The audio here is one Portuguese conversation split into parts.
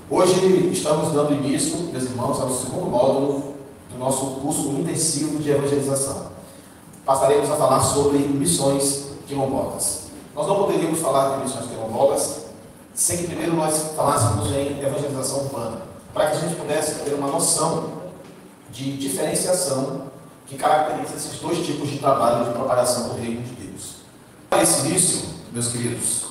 Hoje estamos dando início, meus irmãos, ao segundo módulo do nosso curso intensivo de evangelização. Passaremos a falar sobre missões quilombolas. Nós não poderíamos falar de missões quilombolas sem que primeiro nós falássemos em evangelização urbana, para que a gente pudesse ter uma noção de diferenciação que caracteriza esses dois tipos de trabalho de propagação do reino de Deus. Para esse início, meus queridos,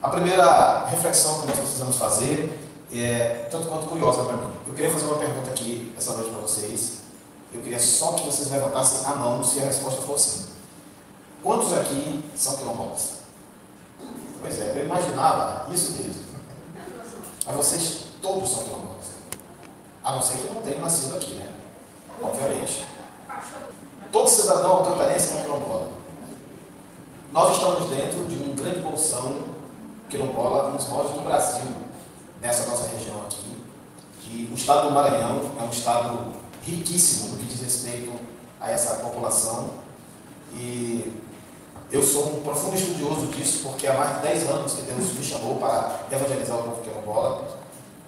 a primeira reflexão que nós precisamos fazer é tanto quanto curiosa para mim. Eu queria fazer uma pergunta aqui essa noite para vocês. Eu queria só que vocês levantassem a mão se a resposta for sim. Quantos aqui são quilombolas? Pois é, eu imaginava isso mesmo. Mas vocês todos são quilombolas. A não ser que não tenham nascido aqui, né? Obviamente. Todo cidadão alcantarense é quilombola. Nós estamos dentro de uma grande bolsão quilombola, um dos maiores do Brasil, nessa nossa região aqui. Que o estado do Maranhão é um estado riquíssimo no que diz respeito a essa população. E eu sou um profundo estudioso disso, porque há mais de 10 anos que Deus me chamou para evangelizar o povo quilombola.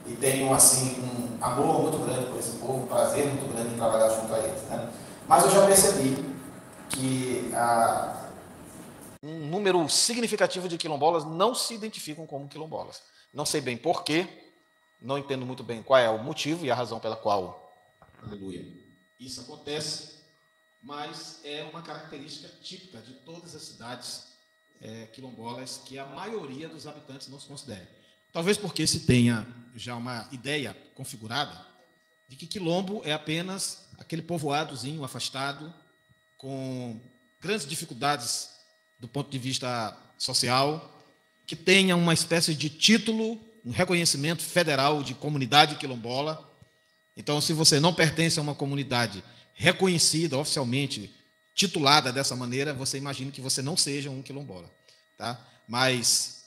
E tenho, assim, um amor muito grande por esse povo, um prazer muito grande em trabalhar junto a eles, né? Mas eu já percebi que um número significativo de quilombolas não se identificam como quilombolas. Não sei bem porquê, não entendo muito bem qual é o motivo e a razão pela qual, aleluia, isso acontece, mas é uma característica típica de todas as cidades quilombolas que a maioria dos habitantes não se considera. Talvez porque se tenha já uma ideia configurada de que quilombo é apenas aquele povoadozinho afastado, com grandes dificuldades do ponto de vista social, que tenha uma espécie de título, um reconhecimento federal de comunidade quilombola. Então, se você não pertence a uma comunidade reconhecida oficialmente, titulada dessa maneira, você imagina que você não seja um quilombola, tá? Mas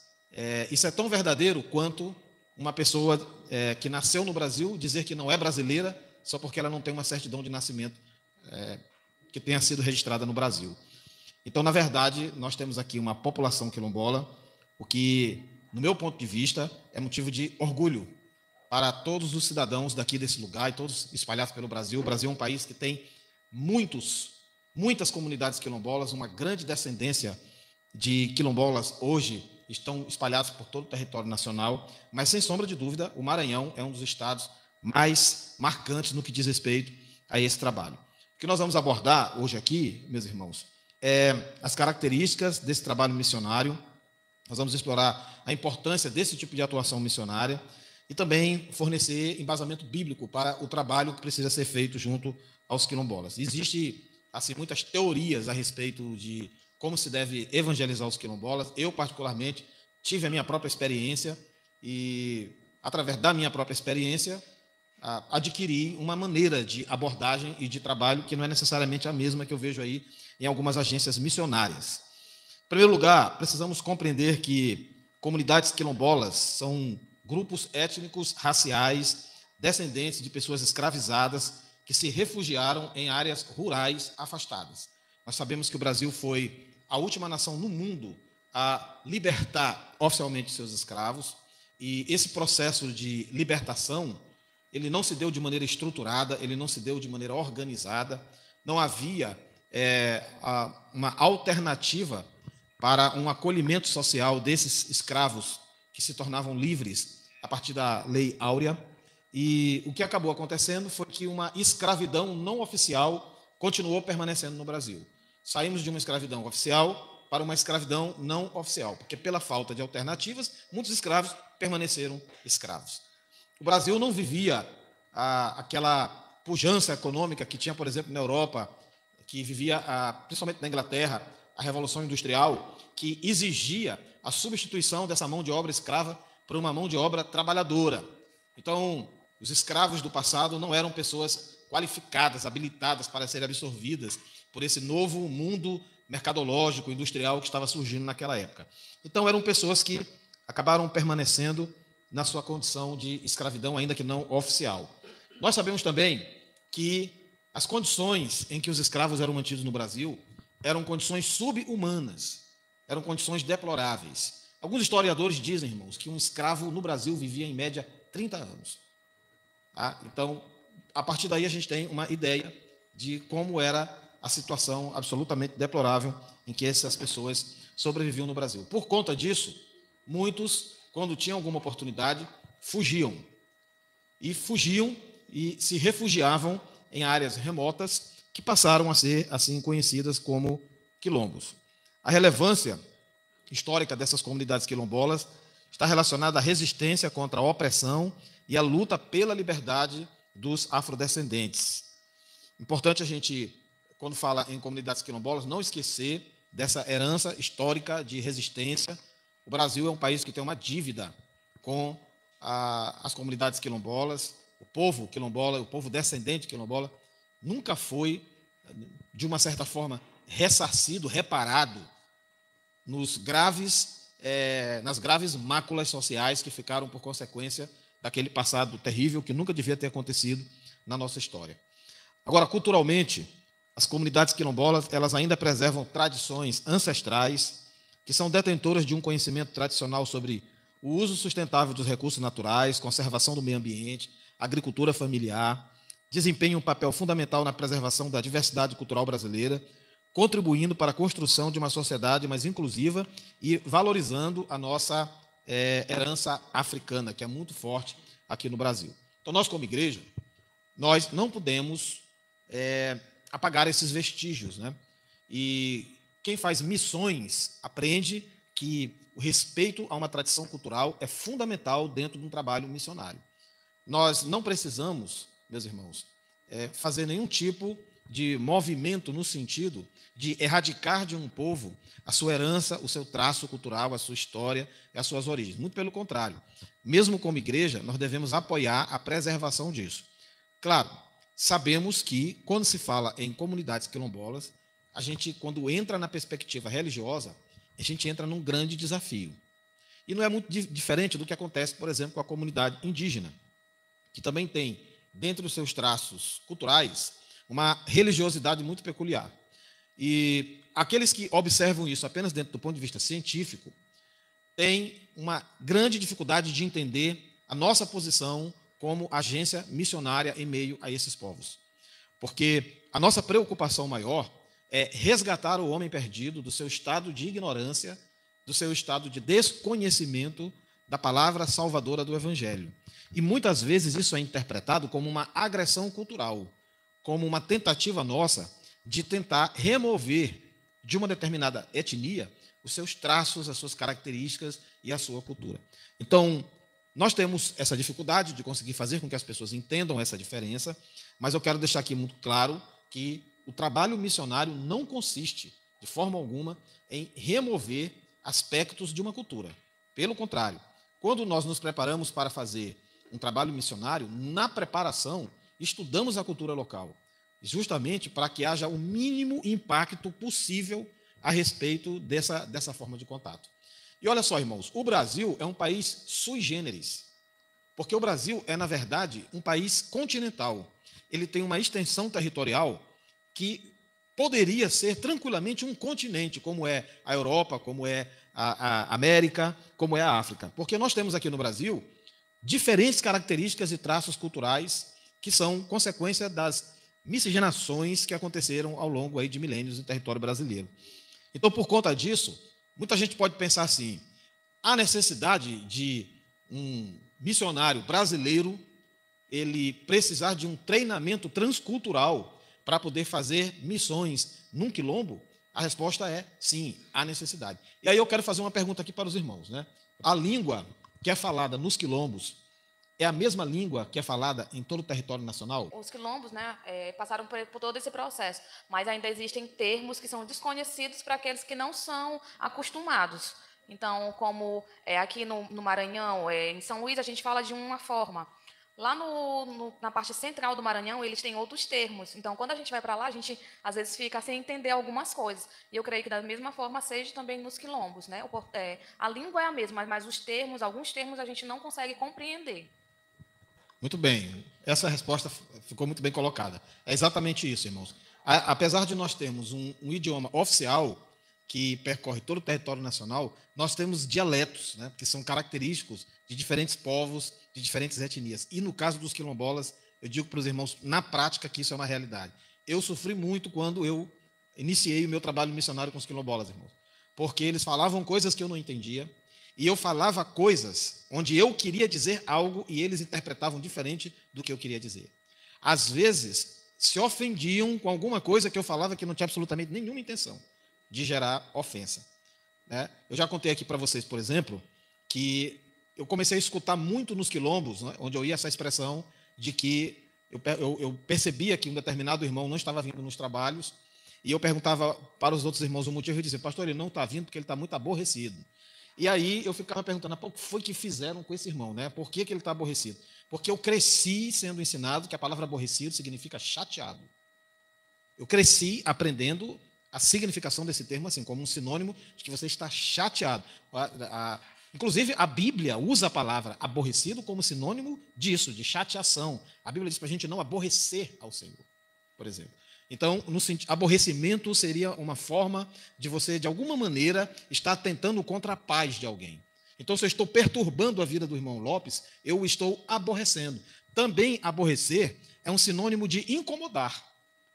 isso é tão verdadeiro quanto uma pessoa que nasceu no Brasil dizer que não é brasileira só porque ela não tem uma certidão de nascimento que tenha sido registrada no Brasil. Então, na verdade, nós temos aqui uma população quilombola, o que, no meu ponto de vista, é motivo de orgulho para todos os cidadãos daqui desse lugar e todos espalhados pelo Brasil. O Brasil é um país que tem muitas comunidades quilombolas, uma grande descendência de quilombolas hoje estão espalhados por todo o território nacional, mas, sem sombra de dúvida, o Maranhão é um dos estados mais marcantes no que diz respeito a esse trabalho. O que nós vamos abordar hoje aqui, meus irmãos, é as características desse trabalho missionário. Nós vamos explorar a importância desse tipo de atuação missionária e também fornecer embasamento bíblico para o trabalho que precisa ser feito junto aos quilombolas. Existem assim, muitas teorias a respeito de como se deve evangelizar os quilombolas. Eu, particularmente, tive a minha própria experiência e, através da minha própria experiência, adquiri uma maneira de abordagem e de trabalho que não é necessariamente a mesma que eu vejo aí em algumas agências missionárias. Em primeiro lugar, precisamos compreender que comunidades quilombolas são grupos étnicos, raciais, descendentes de pessoas escravizadas que se refugiaram em áreas rurais afastadas. Nós sabemos que o Brasil foi a última nação no mundo a libertar oficialmente seus escravos, e esse processo de libertação, ele não se deu de maneira estruturada, ele não se deu de maneira organizada, não havia uma alternativa para um acolhimento social desses escravos que se tornavam livres a partir da Lei Áurea, e o que acabou acontecendo foi que uma escravidão não oficial continuou permanecendo no Brasil. Saímos de uma escravidão oficial para uma escravidão não oficial, porque pela falta de alternativas, muitos escravos permaneceram escravos. O Brasil não vivia aquela pujança econômica que tinha, por exemplo, na Europa, que vivia, principalmente na Inglaterra, a Revolução Industrial, que exigia a substituição dessa mão de obra escrava por uma mão de obra trabalhadora. Então, os escravos do passado não eram pessoas qualificadas, habilitadas para serem absorvidas por esse novo mundo mercadológico, industrial que estava surgindo naquela época. Então, eram pessoas que acabaram permanecendo na sua condição de escravidão, ainda que não oficial. Nós sabemos também que as condições em que os escravos eram mantidos no Brasil eram condições subhumanas, eram condições deploráveis. Alguns historiadores dizem, irmãos, que um escravo no Brasil vivia, em média, 30 anos. Tá? Então, a partir daí, a gente tem uma ideia de como era a situação absolutamente deplorável em que essas pessoas sobreviviam no Brasil. Por conta disso, muitos, quando tinham alguma oportunidade, fugiam. E fugiam e se refugiavam em áreas remotas que passaram a ser, assim, conhecidas como quilombos. A relevância histórica dessas comunidades quilombolas está relacionada à resistência contra a opressão e à luta pela liberdade dos afrodescendentes. Importante a gente, quando fala em comunidades quilombolas, não esquecer dessa herança histórica de resistência. O Brasil é um país que tem uma dívida com as comunidades quilombolas. O povo quilombola, o povo descendente quilombola, nunca foi, de uma certa forma, ressarcido, reparado nas graves máculas sociais que ficaram por consequência daquele passado terrível que nunca devia ter acontecido na nossa história. Agora, culturalmente, as comunidades quilombolas, elas ainda preservam tradições ancestrais que são detentoras de um conhecimento tradicional sobre o uso sustentável dos recursos naturais, conservação do meio ambiente, agricultura familiar, desempenham um papel fundamental na preservação da diversidade cultural brasileira, contribuindo para a construção de uma sociedade mais inclusiva e valorizando a nossa herança africana, que é muito forte aqui no Brasil. Então, nós, como igreja, nós não podemos apagar esses vestígios, né? E quem faz missões aprende que o respeito a uma tradição cultural é fundamental dentro de um trabalho missionário. Nós não precisamos, meus irmãos, fazer nenhum tipo de movimento no sentido de erradicar de um povo a sua herança, o seu traço cultural, a sua história e as suas origens. Muito pelo contrário. Mesmo como igreja, nós devemos apoiar a preservação disso. Claro, sabemos que, quando se fala em comunidades quilombolas, a gente, quando entra na perspectiva religiosa, a gente entra num grande desafio. E não é muito diferente do que acontece, por exemplo, com a comunidade indígena, que também tem, dentre os seus traços culturais, uma religiosidade muito peculiar. E aqueles que observam isso apenas dentro do ponto de vista científico têm uma grande dificuldade de entender a nossa posição como agência missionária em meio a esses povos. Porque a nossa preocupação maior é resgatar o homem perdido do seu estado de ignorância, do seu estado de desconhecimento da palavra salvadora do Evangelho. E muitas vezes isso é interpretado como uma agressão cultural, como uma tentativa nossa de tentar remover de uma determinada etnia os seus traços, as suas características e a sua cultura. Então, nós temos essa dificuldade de conseguir fazer com que as pessoas entendam essa diferença, mas eu quero deixar aqui muito claro que o trabalho missionário não consiste, de forma alguma, em remover aspectos de uma cultura. Pelo contrário, quando nós nos preparamos para fazer um trabalho missionário, na preparação, estudamos a cultura local, justamente para que haja o mínimo impacto possível a respeito dessa forma de contato. E olha só, irmãos, o Brasil é um país sui generis, porque o Brasil é, na verdade, um país continental. Ele tem uma extensão territorial que poderia ser tranquilamente um continente, como é a Europa, como é a América, como é a África. Porque nós temos aqui no Brasil diferentes características e traços culturais que são consequência das miscigenações que aconteceram ao longo aí de milênios no território brasileiro. Então, por conta disso, muita gente pode pensar assim: há necessidade de um missionário brasileiro ele precisar de um treinamento transcultural para poder fazer missões num quilombo? A resposta é sim, há necessidade. E aí eu quero fazer uma pergunta aqui para os irmãos, né? A língua que é falada nos quilombos é a mesma língua que é falada em todo o território nacional? Os quilombos, né, passaram por todo esse processo, mas ainda existem termos que são desconhecidos para aqueles que não são acostumados. Então, como aqui no Maranhão, em São Luís, a gente fala de uma forma. Lá na parte central do Maranhão, eles têm outros termos. Então, quando a gente vai para lá, a gente, às vezes, fica sem entender algumas coisas. E eu creio que, da mesma forma, seja também nos quilombos, né? A língua é a mesma, mas os termos, alguns termos, a gente não consegue compreender. Muito bem. Essa resposta ficou muito bem colocada. É exatamente isso, irmãos. Apesar de nós termos um idioma oficial, que percorre todo o território nacional, nós temos dialetos, né, que são característicos de diferentes povos, de diferentes etnias. E no caso dos quilombolas, eu digo para os irmãos, na prática, que isso é uma realidade. Eu sofri muito quando eu iniciei o meu trabalho missionário com os quilombolas, irmãos, porque eles falavam coisas que eu não entendia, e eu falava coisas onde eu queria dizer algo e eles interpretavam diferente do que eu queria dizer. Às vezes, se ofendiam com alguma coisa que eu falava que não tinha absolutamente nenhuma intenção de gerar ofensa, né? Eu já contei aqui para vocês, por exemplo, que eu comecei a escutar muito nos quilombos, né, onde eu ia essa expressão de que eu percebia que um determinado irmão não estava vindo nos trabalhos, e eu perguntava para os outros irmãos o motivo e dizia, pastor, ele não está vindo porque ele está muito aborrecido. E aí eu ficava perguntando, o que foi que fizeram com esse irmão, né? Por que ele está aborrecido? Porque eu cresci sendo ensinado que a palavra aborrecido significa chateado. Eu cresci aprendendo a significação desse termo assim, como um sinônimo de que você está chateado. Inclusive, a Bíblia usa a palavra aborrecido como sinônimo disso, de chateação. A Bíblia diz para a gente não aborrecer ao Senhor, por exemplo. Então, aborrecimento seria uma forma de você, de alguma maneira, estar tentando contra a paz de alguém. Então, se eu estou perturbando a vida do irmão Lopes, eu estou aborrecendo. Também aborrecer é um sinônimo de incomodar.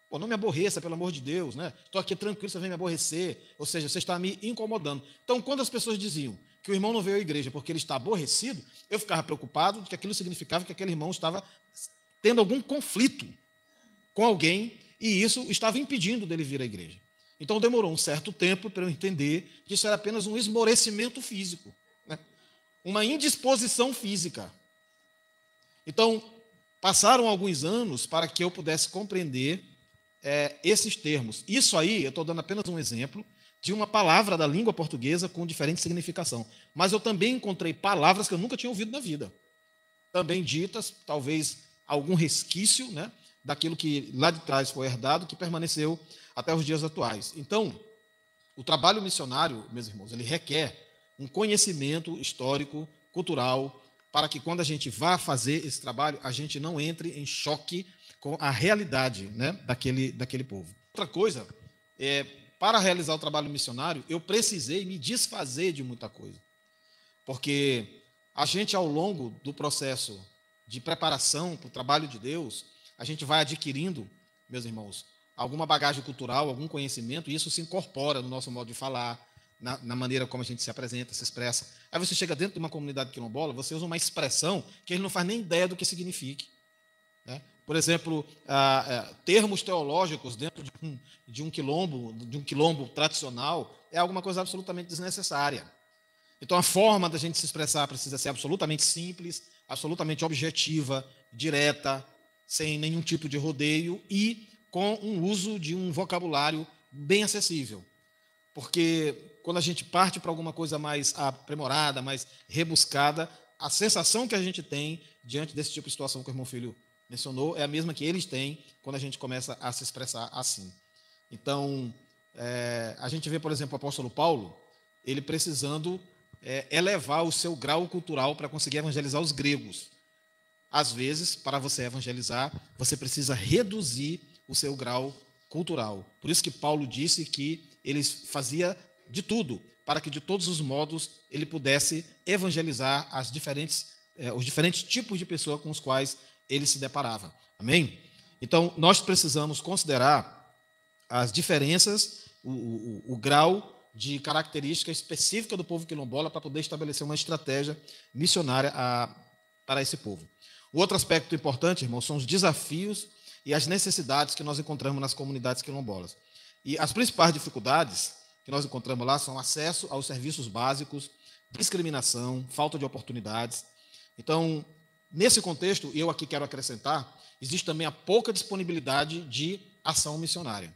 Pô, não me aborreça, pelo amor de Deus, né? Estou aqui tranquilo, você vem me aborrecer. Ou seja, você está me incomodando. Então, quando as pessoas diziam que o irmão não veio à igreja porque ele está aborrecido, eu ficava preocupado de que aquilo significava que aquele irmão estava tendo algum conflito com alguém e isso estava impedindo dele vir à igreja. Então, demorou um certo tempo para eu entender que isso era apenas um esmorecimento físico, né? Uma indisposição física. Então, passaram alguns anos para que eu pudesse compreender esses termos. Isso aí, eu estou dando apenas um exemplo de uma palavra da língua portuguesa com diferente significação. Mas eu também encontrei palavras que eu nunca tinha ouvido na vida. Também ditas, talvez algum resquício, né, daquilo que lá de trás foi herdado, que permaneceu até os dias atuais. Então, o trabalho missionário, meus irmãos, ele requer um conhecimento histórico, cultural, para que quando a gente vá fazer esse trabalho, a gente não entre em choque com a realidade, né, daquele povo. Outra coisa, para realizar o trabalho missionário, eu precisei me desfazer de muita coisa. Porque a gente, ao longo do processo de preparação para o trabalho de Deus, a gente vai adquirindo, meus irmãos, alguma bagagem cultural, algum conhecimento, e isso se incorpora no nosso modo de falar, na maneira como a gente se apresenta, se expressa. Aí você chega dentro de uma comunidade quilombola, você usa uma expressão que ele não faz nem ideia do que signifique, né? Por exemplo, termos teológicos dentro de um quilombo tradicional, é alguma coisa absolutamente desnecessária. Então, a forma da gente se expressar precisa ser absolutamente simples, absolutamente objetiva, direta, sem nenhum tipo de rodeio e com um uso de um vocabulário bem acessível. Porque quando a gente parte para alguma coisa mais aprimorada, mais rebuscada, a sensação que a gente tem diante desse tipo de situação que o irmão Filho mencionou é a mesma que eles têm quando a gente começa a se expressar assim. Então, a gente vê, por exemplo, o apóstolo Paulo, ele precisando elevar o seu grau cultural para conseguir evangelizar os gregos. Às vezes, para você evangelizar, você precisa reduzir o seu grau cultural. Por isso que Paulo disse que ele fazia de tudo para que, de todos os modos, ele pudesse evangelizar os diferentes tipos de pessoas com os quais ele se deparava. Amém? Então, nós precisamos considerar as diferenças, o grau de característica específica do povo quilombola para poder estabelecer uma estratégia missionária para esse povo. O outro aspecto importante, irmãos, são os desafios e as necessidades que nós encontramos nas comunidades quilombolas. E as principais dificuldades que nós encontramos lá são acesso aos serviços básicos, discriminação, falta de oportunidades. Então, nesse contexto, eu aqui quero acrescentar, existe também a pouca disponibilidade de ação missionária.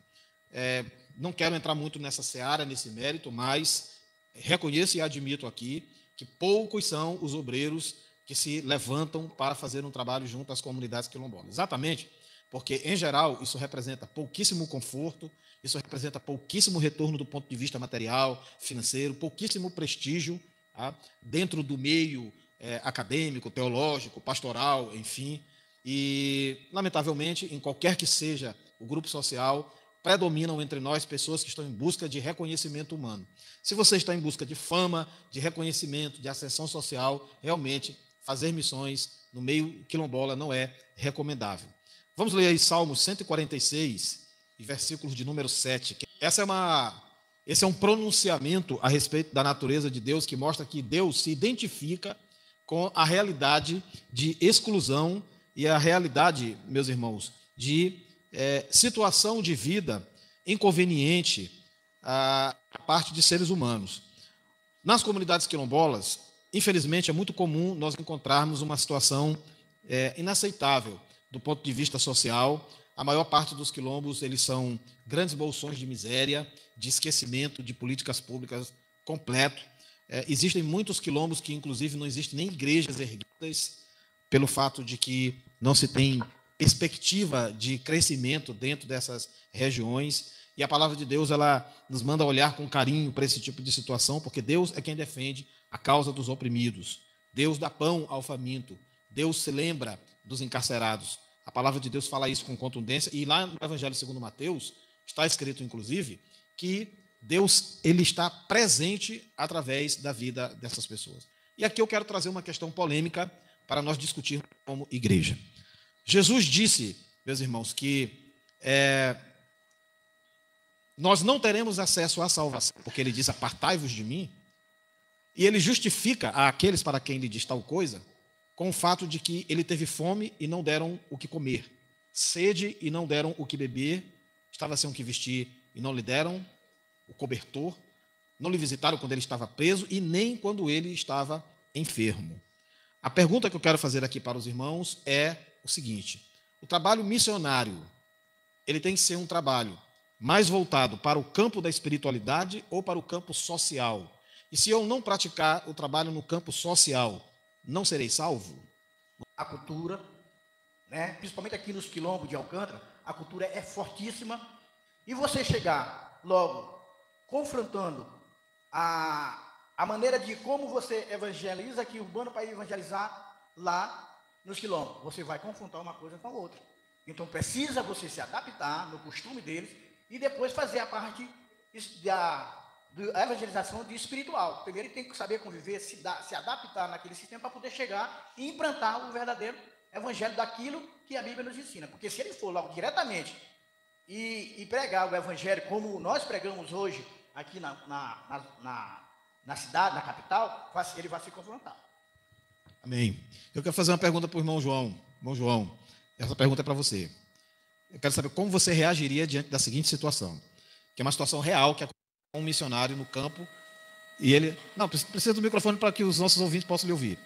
Não quero entrar muito nessa seara, nesse mérito, mas reconheço e admito aqui que poucos são os obreiros que se levantam para fazer um trabalho junto às comunidades quilombolas. Exatamente porque, em geral, isso representa pouquíssimo conforto, isso representa pouquíssimo retorno do ponto de vista material, financeiro, pouquíssimo prestígio, tá, dentro do meio acadêmico, teológico, pastoral, enfim. E, lamentavelmente, em qualquer que seja o grupo social, predominam entre nós pessoas que estão em busca de reconhecimento humano. Se você está em busca de fama, de reconhecimento, de ascensão social, realmente fazer missões no meio quilombola não é recomendável. Vamos ler aí Salmos 146, versículos de número 7. Esse é um pronunciamento a respeito da natureza de Deus, que mostra que Deus se identifica com a realidade de exclusão e a realidade, meus irmãos, de situação de vida inconveniente a parte de seres humanos. Nas comunidades quilombolas, infelizmente, é muito comum nós encontrarmos uma situação inaceitável do ponto de vista social. A maior parte dos quilombos, eles são grandes bolsões de miséria, de esquecimento de políticas públicas completo. Existem muitos quilombos que, inclusive, não existem nem igrejas erguidas, pelo fato de que não se tem perspectiva de crescimento dentro dessas regiões. E a palavra de Deus, ela nos manda olhar com carinho para esse tipo de situação, porque Deus é quem defende a causa dos oprimidos. Deus dá pão ao faminto. Deus se lembra dos encarcerados. A palavra de Deus fala isso com contundência. E lá no Evangelho segundo Mateus, está escrito, inclusive, que Deus ele está presente através da vida dessas pessoas. E aqui eu quero trazer uma questão polêmica para nós discutirmos como igreja. Jesus disse, meus irmãos, que nós não teremos acesso à salvação, porque ele diz, apartai-vos de mim, e ele justifica àqueles para quem ele diz tal coisa, com o fato de que ele teve fome e não deram o que comer, sede e não deram o que beber, estava sem o que vestir e não lhe deram o cobertor, não lhe visitaram quando ele estava preso e nem quando ele estava enfermo. A pergunta que eu quero fazer aqui para os irmãos é o seguinte: o trabalho missionário, ele tem que ser um trabalho mais voltado para o campo da espiritualidade ou para o campo social? E se eu não praticar o trabalho no campo social, não serei salvo? A cultura, né, principalmente aqui nos quilombos de Alcântara, a cultura é fortíssima. E você chegar logo confrontando a maneira de como você evangeliza aqui urbano para evangelizar lá nos quilombos, você vai confrontar uma coisa com a outra. Então precisa você se adaptar no costume deles e depois fazer a parte da evangelização de espiritual. Primeiro ele tem que saber conviver, se adaptar naquele sistema para poder chegar e implantar o verdadeiro evangelho daquilo que a Bíblia nos ensina. Porque se ele for logo diretamente e pregar o evangelho como nós pregamos hoje aqui na cidade, na capital, ele vai se confrontar. Amém. Eu quero fazer uma pergunta para o irmão João. Irmão João, essa pergunta é para você. Eu quero saber como você reagiria diante da seguinte situação, que é uma situação real, que é um missionário no campo, e ele... Não, precisa do microfone para que os nossos ouvintes possam lhe ouvir.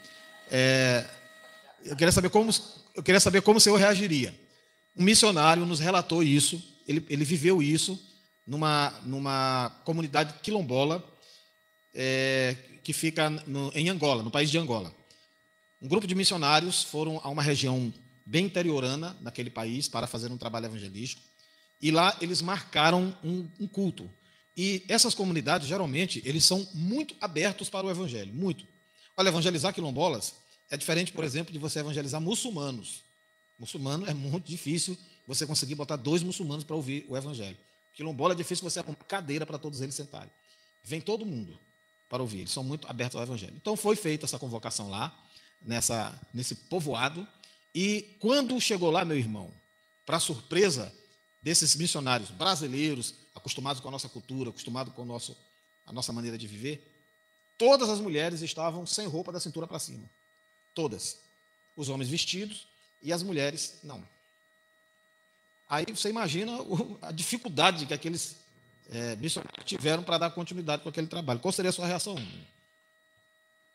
Eu queria saber como o senhor reagiria. Um missionário nos relatou isso, ele viveu isso numa comunidade quilombola que fica em Angola, no país de Angola. Um grupo de missionários foram a uma região bem interiorana naquele país para fazer um trabalho evangelístico, e lá eles marcaram um culto. E essas comunidades, geralmente, eles são muito abertos para o evangelho, muito. Olha, evangelizar quilombolas é diferente, por exemplo, de você evangelizar muçulmanos. Muçulmano é muito difícil você conseguir botar 2 muçulmanos para ouvir o evangelho. Quilombola é difícil você arrumar cadeira para todos eles sentarem. Vem todo mundo para ouvir, eles são muito abertos ao evangelho. Então foi feita essa convocação lá, nesse povoado, e quando chegou lá, meu irmão, para surpresa desses missionários brasileiros, acostumados com a nossa cultura, acostumados com a nossa maneira de viver, todas as mulheres estavam sem roupa da cintura para cima. Todas. Os homens vestidos e as mulheres não. Aí você imagina a dificuldade que aqueles missionários tiveram para dar continuidade com aquele trabalho. Qual seria a sua reação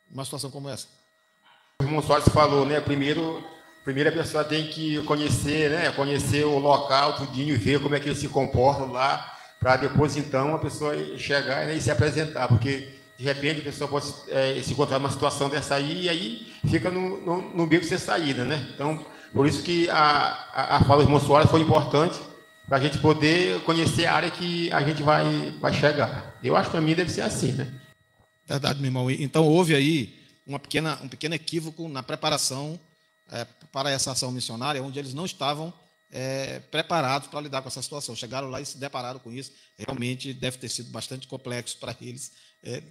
numa situação como essa? O irmão Soares falou, né? Primeiro a pessoa tem que conhecer, né? Conhecer o local, tudinho, e ver como é que ele se comporta lá, para depois, então, a pessoa chegar, né, e se apresentar, porque, de repente, a pessoa pode se encontrar numa situação dessa aí, e aí fica no beco sem saída, né? Então, por isso que a fala do irmão Soares foi importante, para a gente poder conhecer a área que a gente vai chegar. Eu acho que para mim deve ser assim, né? Verdade, meu irmão. Então, houve aí um pequeno equívoco na preparação para essa ação missionária, onde eles não estavam preparados para lidar com essa situação. Chegaram lá e se depararam com isso. Realmente deve ter sido bastante complexo para eles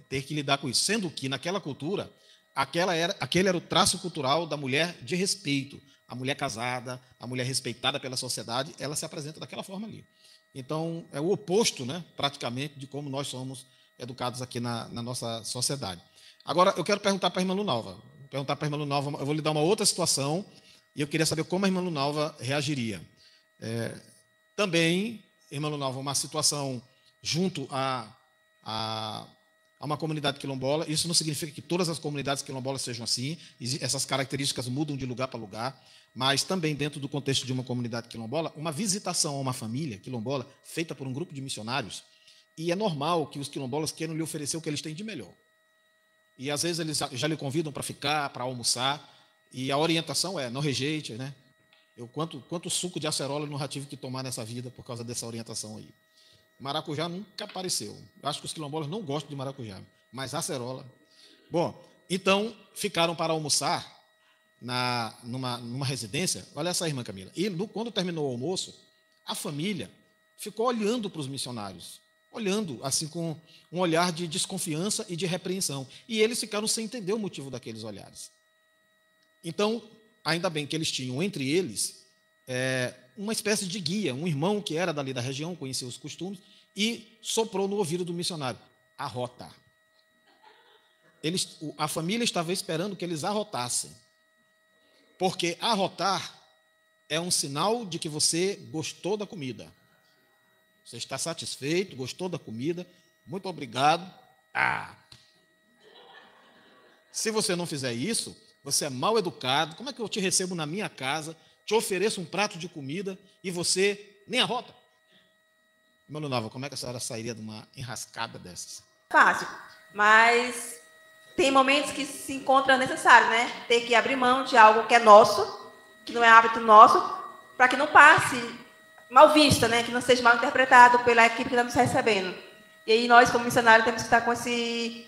ter que lidar com isso. Sendo que, naquela cultura, aquele era o traço cultural da mulher de respeito. A mulher casada, a mulher respeitada pela sociedade, ela se apresenta daquela forma ali. Então, é o oposto, né, praticamente, de como nós somos educados aqui na nossa sociedade. Agora, eu quero perguntar para a irmã Lunalva. Eu vou lhe dar uma outra situação e eu queria saber como a irmã Lunalva reagiria. Também, irmã Lunalva, uma situação junto a uma comunidade quilombola. Isso não significa que todas as comunidades quilombolas sejam assim. Essas características mudam de lugar para lugar. Mas também dentro do contexto de uma comunidade quilombola, uma visitação a uma família quilombola feita por um grupo de missionários, e é normal que os quilombolas queiram lhe oferecer o que eles têm de melhor. E às vezes eles já lhe convidam para ficar, para almoçar, e a orientação é: não rejeite, né? Quanto suco de acerola eu não já tive que tomar nessa vida por causa dessa orientação aí. Maracujá nunca apareceu. Eu acho que os quilombolas não gostam de maracujá, mas acerola. Bom, então ficaram para almoçar numa residência. Olha essa, irmã Camila. E quando terminou o almoço, a família ficou olhando para os missionários, olhando assim com um olhar de desconfiança e de repreensão. E eles ficaram sem entender o motivo daqueles olhares. Então, ainda bem que eles tinham entre eles uma espécie de guia, um irmão que era dali da região, conhecia os costumes, e soprou no ouvido do missionário: arrota. A família estava esperando que eles arrotassem. Porque arrotar é um sinal de que você gostou da comida. Você está satisfeito, gostou da comida, muito obrigado. Se você não fizer isso, você é mal educado. Como é que eu te recebo na minha casa, te ofereço um prato de comida e você nem arrota? Irmã Lunalva, como é que a senhora sairia de uma enrascada dessas? Fácil, mas tem momentos que se encontra necessário, né? Ter que abrir mão de algo que é nosso, que não é hábito nosso, para que não passe mal vista, né? Que não seja mal interpretado pela equipe que está nos recebendo. E aí nós, como missionários, temos que estar com esse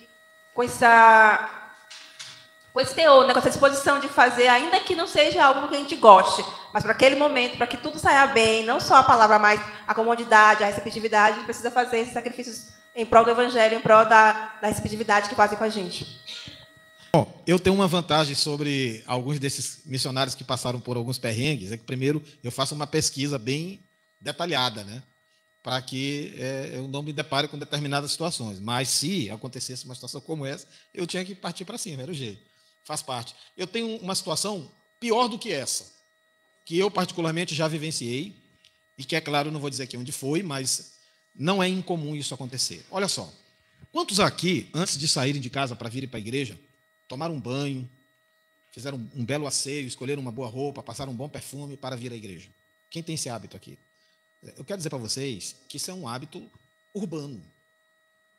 teor, né? Com essa disposição de fazer, ainda que não seja algo que a gente goste, mas para aquele momento, para que tudo saia bem, não só a palavra, mas a comodidade, a receptividade, a gente precisa fazer esses sacrifícios em prol do Evangelho, em prol da receptividade que fazem com a gente. Bom, eu tenho uma vantagem sobre alguns desses missionários que passaram por alguns perrengues, é que primeiro eu faço uma pesquisa bem detalhada, né, para que eu não me depare com determinadas situações. Mas se acontecesse uma situação como essa, eu tinha que partir para cima, era o jeito. Faz parte. Eu tenho uma situação pior do que essa, que eu particularmente já vivenciei, e que, é claro, eu não vou dizer aqui onde foi, mas não é incomum isso acontecer. Olha só, quantos aqui, antes de saírem de casa para virem para a igreja, tomaram um banho, fizeram um belo asseio, escolheram uma boa roupa, passaram um bom perfume para vir à igreja? Quem tem esse hábito aqui? Eu quero dizer para vocês que isso é um hábito urbano.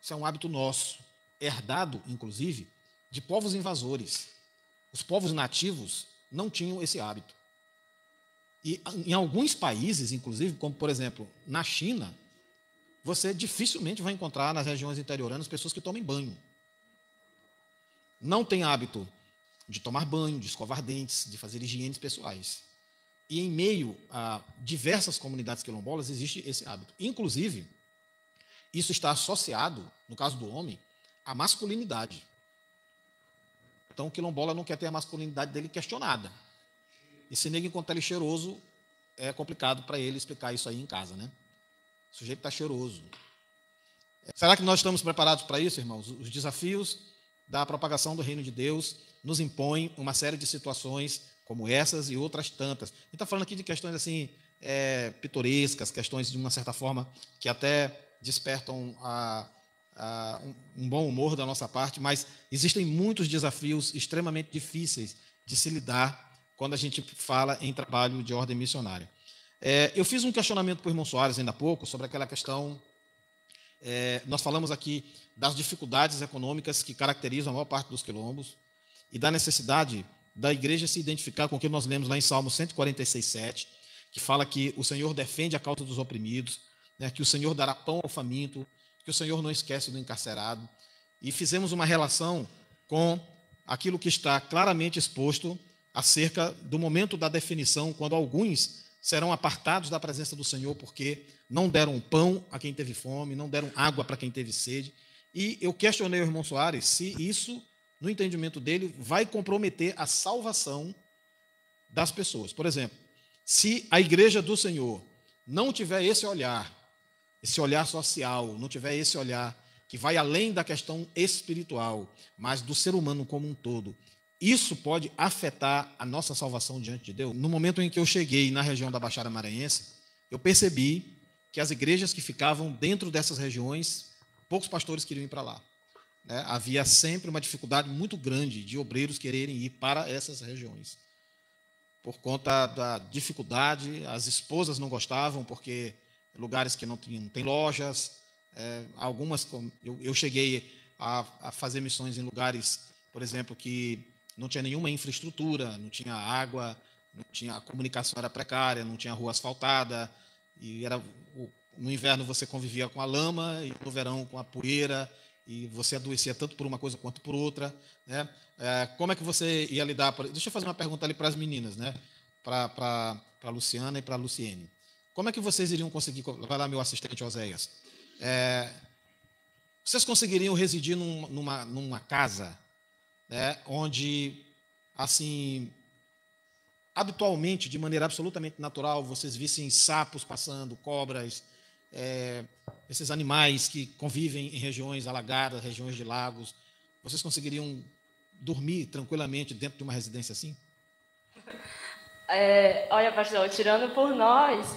Isso é um hábito nosso, herdado, inclusive, de povos invasores. Os povos nativos não tinham esse hábito. E em alguns países, inclusive, como, por exemplo, na China, você dificilmente vai encontrar nas regiões interioranas pessoas que tomem banho. Não tem hábito de tomar banho, de escovar dentes, de fazer higienes pessoais. E em meio a diversas comunidades quilombolas existe esse hábito. Inclusive, isso está associado, no caso do homem, à masculinidade. Então, o quilombola não quer ter a masculinidade dele questionada. E se nego encontrar ele cheiroso, é complicado para ele explicar isso aí em casa, né? O sujeito está cheiroso. Será que nós estamos preparados para isso, irmãos? Os desafios da propagação do reino de Deus nos impõem uma série de situações como essas e outras tantas. A gente está falando aqui de questões assim pitorescas, questões de uma certa forma que até despertam um bom humor da nossa parte, mas existem muitos desafios extremamente difíceis de se lidar quando a gente fala em trabalho de ordem missionária. Eu fiz um questionamento para o irmão Soares ainda há pouco sobre aquela questão. Nós falamos aqui das dificuldades econômicas que caracterizam a maior parte dos quilombos e da necessidade da igreja se identificar com o que nós lemos lá em Salmo 146:7, que fala que o Senhor defende a causa dos oprimidos, né, que o Senhor dará pão ao faminto, que o Senhor não esquece do encarcerado. E fizemos uma relação com aquilo que está claramente exposto acerca do momento da definição, quando alguns serão apartados da presença do Senhor porque não deram pão a quem teve fome, não deram água para quem teve sede. E eu questionei o irmão Soares se isso, no entendimento dele, vai comprometer a salvação das pessoas. Por exemplo, se a igreja do Senhor não tiver esse olhar social, não tiver esse olhar que vai além da questão espiritual, mas do ser humano como um todo, isso pode afetar a nossa salvação diante de Deus? No momento em que eu cheguei na região da Baixada Maranhense, eu percebi que as igrejas que ficavam dentro dessas regiões, poucos pastores queriam ir para lá. Né? Havia sempre uma dificuldade muito grande de obreiros quererem ir para essas regiões. Por conta da dificuldade, as esposas não gostavam, porque lugares que não tem lojas, algumas, eu cheguei a fazer missões em lugares, por exemplo, que não tinha nenhuma infraestrutura, não tinha água, a comunicação era precária, não tinha rua asfaltada, e no inverno você convivia com a lama, e no verão com a poeira, e você adoecia tanto por uma coisa quanto por outra. Né? Como é que você ia lidar? Deixa eu fazer uma pergunta ali para as meninas, né? Para a Luciana e para a Luciene. Como é que vocês iriam conseguir? Vai lá, meu assistente Oséias. Vocês conseguiriam residir numa casa, né, onde, assim, habitualmente, de maneira absolutamente natural, vocês vissem sapos passando, cobras, esses animais que convivem em regiões alagadas, regiões de lagos? Vocês conseguiriam dormir tranquilamente dentro de uma residência assim? Olha, pastor, tirando por nós,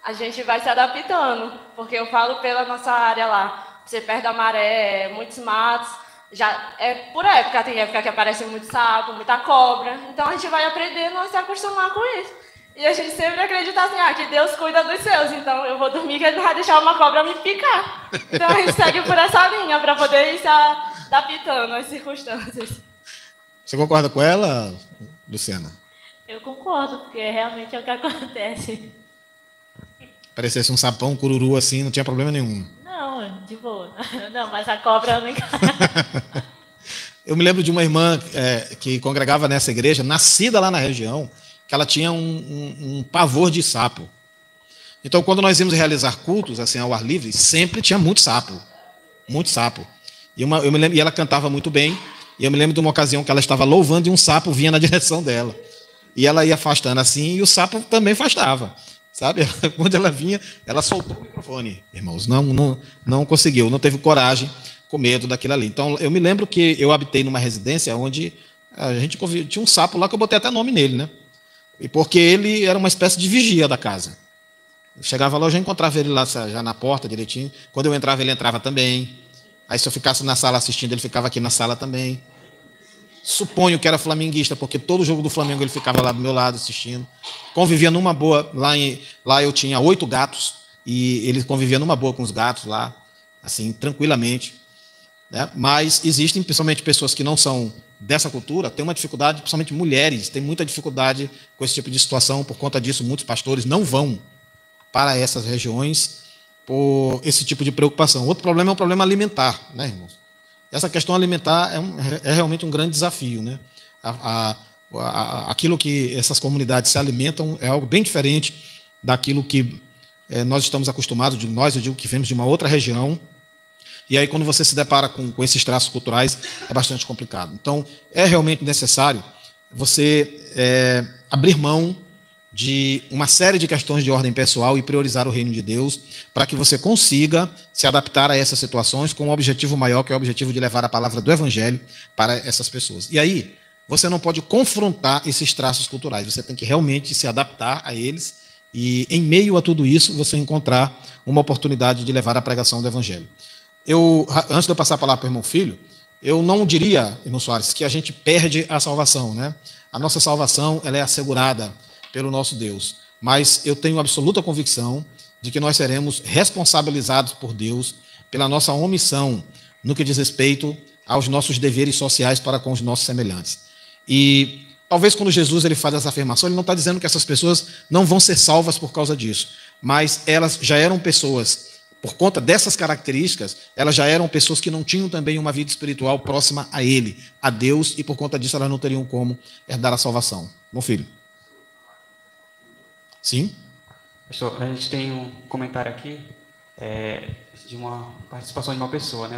a gente vai se adaptando, porque eu falo pela nossa área lá, você perto da maré, muitos matos, já por época, tem época que aparece muito sapo, muita cobra, então a gente vai aprendendo a se acostumar com isso. E a gente sempre acredita assim, que Deus cuida dos seus, então eu vou dormir que ele não vai deixar uma cobra me picar. Então a gente segue por essa linha para poder ir se adaptando às circunstâncias. Você concorda com ela, Luciana? Eu concordo, porque realmente é o que acontece. Parecesse um sapão, um cururu assim, não tinha problema nenhum. Não, de boa. Não, mas a cobra não encaixa. Eu me lembro de uma irmã que congregava nessa igreja, nascida lá na região, que ela tinha um pavor de sapo. Então, quando nós íamos realizar cultos assim ao ar livre, sempre tinha muito sapo. Muito sapo. E ela cantava muito bem, e eu me lembro de uma ocasião que ela estava louvando e um sapo vinha na direção dela. E ela ia afastando assim, e o sapo também afastava. Sabe? Quando ela vinha, ela soltou o microfone, irmãos. Não conseguiu, não teve coragem, com medo daquilo ali. Então, eu me lembro que eu habitei numa residência onde a gente tinha um sapo lá que eu botei até nome nele, né? E porque ele era uma espécie de vigia da casa. Eu chegava lá, eu já encontrava ele lá já na porta direitinho. Quando eu entrava, ele entrava também. Aí, se eu ficasse na sala assistindo, ele ficava aqui na sala também. Suponho que era flamenguista, porque todo jogo do Flamengo ele ficava lá do meu lado assistindo. Convivia numa boa. Lá eu tinha 8 gatos, e ele convivia numa boa com os gatos lá, assim, tranquilamente. Né? Mas existem, principalmente, pessoas que não são dessa cultura, têm uma dificuldade, principalmente mulheres, têm muita dificuldade com esse tipo de situação. Por conta disso, muitos pastores não vão para essas regiões por esse tipo de preocupação. Outro problema é o problema alimentar, né, irmãos? Essa questão alimentar é realmente um grande desafio. Né? Aquilo que essas comunidades se alimentam é algo bem diferente daquilo que nós estamos acostumados, eu digo que vemos de uma outra região, e aí quando você se depara com esses traços culturais, é bastante complicado. Então, é realmente necessário você abrir mão de uma série de questões de ordem pessoal e priorizar o reino de Deus, para que você consiga se adaptar a essas situações com um objetivo maior, que é o objetivo de levar a palavra do Evangelho para essas pessoas. E aí, você não pode confrontar esses traços culturais, você tem que realmente se adaptar a eles e, em meio a tudo isso, você encontrar uma oportunidade de levar a pregação do Evangelho. Antes de eu passar a palavra para o irmão Filho, eu não diria, irmão Soares, que a gente perde a salvação. Né? A nossa salvação ela é assegurada pelo nosso Deus. Mas eu tenho absoluta convicção de que nós seremos responsabilizados por Deus pela nossa omissão no que diz respeito aos nossos deveres sociais para com os nossos semelhantes. E talvez quando Jesus ele faz essa afirmação, ele não está dizendo que essas pessoas não vão ser salvas por causa disso, mas elas já eram pessoas, por conta dessas características, elas já eram pessoas que não tinham também uma vida espiritual próxima a Ele, a Deus, e por conta disso elas não teriam como herdar a salvação. Meu filho. Sim? Pastor, a gente tem um comentário aqui de uma participação de uma pessoa, né?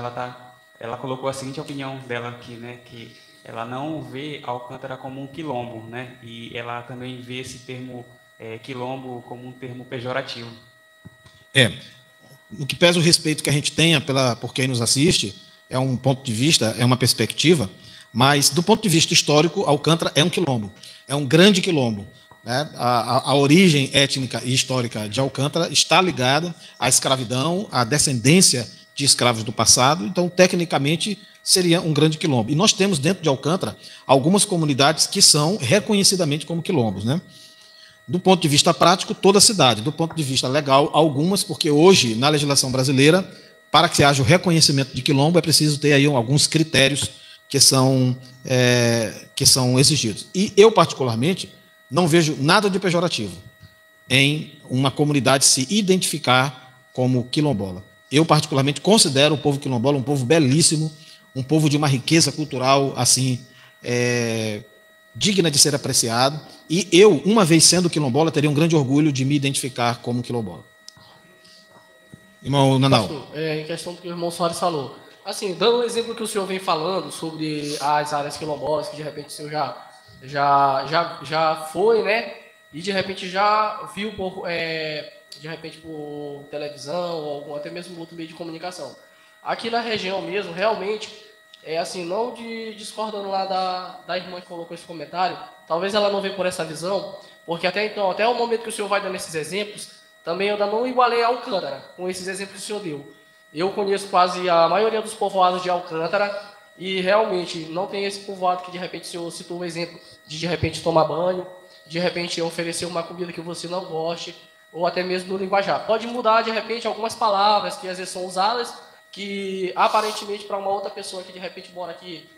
Ela colocou a seguinte opinião dela aqui, né? Que ela não vê Alcântara como um quilombo, né? E ela também vê esse termo quilombo como um termo pejorativo. No que pesa o respeito que a gente tenha por quem nos assiste, é um ponto de vista, é uma perspectiva, mas do ponto de vista histórico, Alcântara é um quilombo, é um grande quilombo. Né? A origem étnica e histórica de Alcântara está ligada à escravidão, à descendência de escravos do passado, então, tecnicamente, seria um grande quilombo. E nós temos dentro de Alcântara algumas comunidades que são reconhecidamente como quilombos, né? Do ponto de vista prático, toda a cidade. Do ponto de vista legal, algumas, porque hoje, na legislação brasileira, para que haja o reconhecimento de quilombo, é preciso ter aí alguns critérios que são exigidos. E eu, particularmente, não vejo nada de pejorativo em uma comunidade se identificar como quilombola. Eu, particularmente, considero o povo quilombola um povo belíssimo, um povo de uma riqueza cultural, assim, digna de ser apreciado. E eu, uma vez sendo quilombola, teria um grande orgulho de me identificar como quilombola. Irmão Nanau. Em questão do que o irmão Soares falou. Assim, dando um exemplo que o senhor vem falando sobre as áreas quilombolas, que de repente o senhor já foi, né? E de repente já viu de repente por televisão ou até mesmo outro meio de comunicação. Aqui na região mesmo, realmente, assim, não discordando lá da irmã que colocou esse comentário, talvez ela não venha por essa visão, porque até então, até o momento que o senhor vai dando esses exemplos, também eu ainda não igualei a Alcântara com esses exemplos que o senhor deu. Eu conheço quase a maioria dos povoados de Alcântara e realmente não tem esse povoado que de repente o senhor citou o exemplo de repente tomar banho, de repente oferecer uma comida que você não goste, ou até mesmo no linguajar. Pode mudar de repente algumas palavras que às vezes são usadas, que aparentemente para uma outra pessoa que de repente mora aqui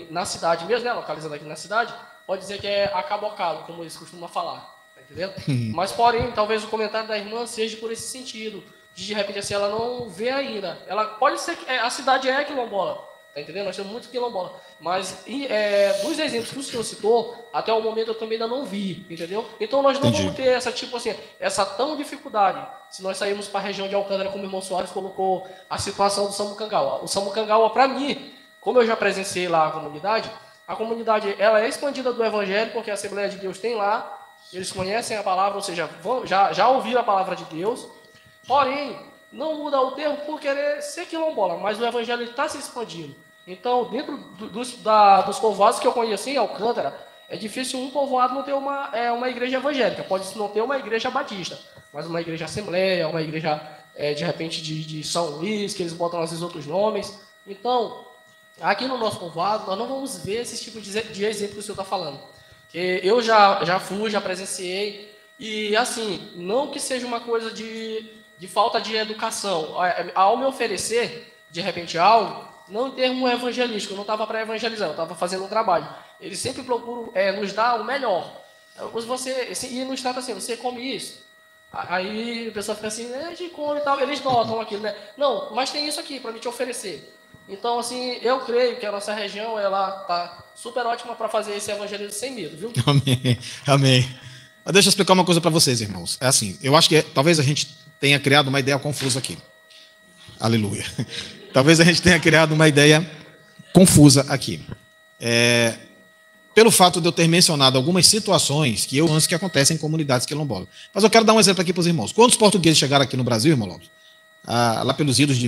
na cidade mesmo, né, localizando aqui na cidade, pode dizer que é acabocado, como eles costumam falar, tá entendendo? Mas porém, talvez o comentário da irmã seja por esse sentido, de repente assim, ela não vê ainda, ela pode ser que a cidade é quilombola, tá entendendo? Nós temos muito quilombola, mas dos exemplos que o senhor citou, até o momento eu também ainda não vi, entendeu? Então nós não vamos ter essa tão dificuldade, se nós sairmos para a região de Alcântara, como o irmão Soares colocou a situação do Samucangaua. O Samucangaua, para mim, como eu já presenciei lá a comunidade ela é expandida do Evangelho, porque a Assembleia de Deus tem lá, eles conhecem a palavra, ou seja, já ouviram a palavra de Deus, porém, não muda o termo por querer ser quilombola, mas o Evangelho está se expandindo. Então, dentro dos povoados que eu conheci em Alcântara, é difícil um povoado não ter uma igreja evangélica, pode não ter uma igreja batista, mas uma igreja assembleia, uma igreja, de repente, de São Luís, que eles botam às vezes outros nomes. Então, aqui no nosso povoado, nós não vamos ver esse tipo de exemplo que o senhor está falando. Que eu já fui, já presenciei, e assim, não que seja uma coisa de falta de educação. Ao me oferecer, de repente, algo, não em termo evangelístico, eu não estava para evangelizar, eu estava fazendo um trabalho. Eles sempre procuram nos dar o melhor. E nos trata assim, você come isso? Aí a pessoa fica assim, a gente come e tal, eles notam aquilo, né? Não, mas tem isso aqui para me te oferecer. Então, assim, eu creio que a nossa região, ela está super ótima para fazer esse evangelismo sem medo, viu? Amém, amém. Mas deixa eu explicar uma coisa para vocês, irmãos. É assim, eu acho que talvez a gente tenha criado uma ideia confusa aqui. Aleluia. Talvez a gente tenha criado uma ideia confusa aqui. Pelo fato de eu ter mencionado algumas situações que acontecem em comunidades quilombolas. Mas eu quero dar um exemplo aqui para os irmãos. Quando os portugueses chegaram aqui no Brasil, irmão Lopes, lá pelos idos de